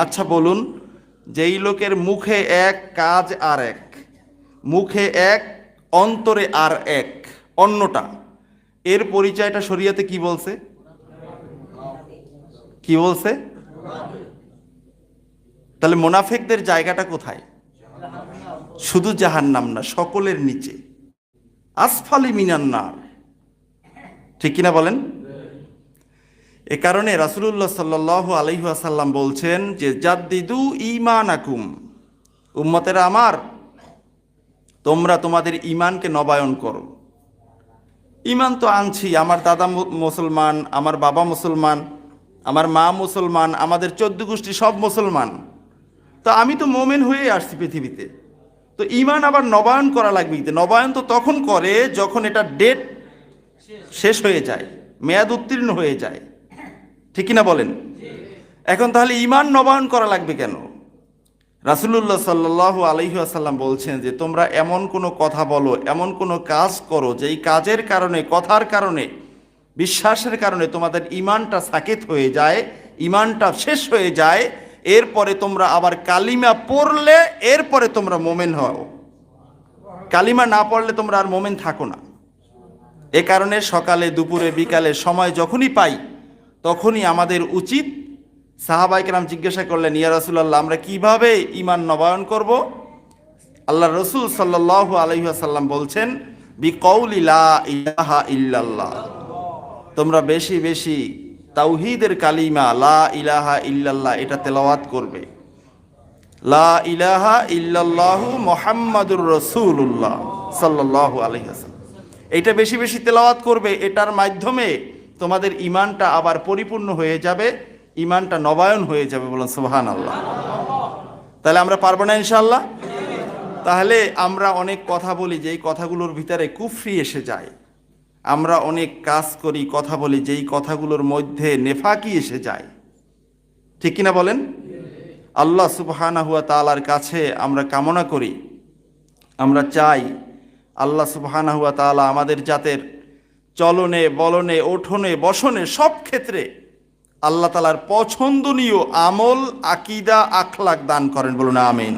আচ্ছা বলুন, যেই লোকের মুখে এক, কাজ আর এক, মুখে এক, অন্তরে আর এক, অন্যটা, এর পরিচয়টা শরীয়তে কি বলছে? কি বলছে? তাহলে মোনাফেকদের জায়গাটা কোথায়? শুধু জাহান্নাম না, সকলের নিচে, আসফালি মিনান্নার। ঠিক কিনা বলেন? এ কারণে রাসূলুল্লাহ সাল্লাল্লাহু আলাইহি ওয়াসাল্লাম বলছেন যে জাদ্দিদু ঈমানাকুম, উম্মতেরা আমার, তোমরা তোমাদের ঈমানকে নবায়ন করো। ঈমান তো আনছি, আমার দাদা মুসলমান, আমার বাবা মুসলমান, আমার মা মুসলমান, আমাদের 14 গোষ্ঠী সব মুসলমান, তো আমি তো মোমেন হয়ে আসছি পৃথিবীতে। তো ঈমান আবার নবায়ন করা লাগবে। নবায়ন তো তখন করে যখন এটা ডেট শেষ হয়ে যায়, মেয়াদ উত্তীর্ণ হয়ে যায়। ঠিক কিনা বলেন? এখন তাহলে ঈমান নবায়ন করা লাগবে কেন? রাসূলুল্লাহ সাল্লাল্লাহু আলাইহি ওয়াসাল্লাম বলছেন যে তোমরা এমন কোনো কথা বলো, এমন কোনো কাজ করো, যেই কাজের কারণে, কথার কারণে, বিশ্বাসের কারণে তোমাদের ঈমানটা সাকিত হয়ে যায়, ঈমানটা শেষ হয়ে যায়, এরপরে তোমরা আবার কালিমা পড়লে এরপরে তোমরা মোমেন হও। কালিমা না পড়লে তোমরা আর মোমেন থাকো না। এ কারণে সকালে, দুপুরে, বিকালে সময় যখনই পাই তখনই আমাদের উচিত, সাহাবায়ে কেরাম জিজ্ঞাসা করলেন, ইয়া রাসূলুল্লাহ, আমরা কিভাবে ঈমান নবায়ন করব? আল্লাহ রসুল সাল্লাল্লাহু আলাইহি ওয়াসাল্লাম বলছেন, বিকৌলি লা ইলাহা ইল্লাল্লাহ, তোমরা বেশি বেশি তাওহীদের কালিমা লা ইলাহা ইল্লাল্লাহ এটা তেলাওয়াত করবে। লা ইলাহা ইল্লাল্লাহু মুহাম্মাদুর রাসূলুল্লাহ সাল্লাল্লাহু আলাইহি ওয়াসাল্লাম, এটা বেশি বেশি তেলাওয়াত করবে। এটার মাধ্যমে তোমাদের ঈমানটা আবার পরিপূর্ণ হয়ে যাবে, ঈমানটা নবায়ন হয়ে যাবে। বলুন সুবহানাল্লাহ। তাহলে আমরা পারবো না ইনশাআল্লাহ? তাহলে আমরা অনেক কথা বলি যেই কথাগুলোর ভিতরে কুফরি এসে যায়, আমরা অনেক কাজ করি, কথা বলি যেই কথাগুলোর মধ্যে নেফাকি এসে যায়। ঠিক কিনা বলেন? আল্লাহ সুবহানাহু ওয়া তাআলার কাছে আমরা কামনা করি, আমরা চাই আল্লাহ সুবহানাহু ওয়া তাআলা আমাদের জাতের চলনে, বলনে, ওঠনে, বসনে সব ক্ষেত্রে আল্লাহ তাআলার পছন্দনীয় আমল, আকীদা, আখলাক দান করেন। বলুন আমিন।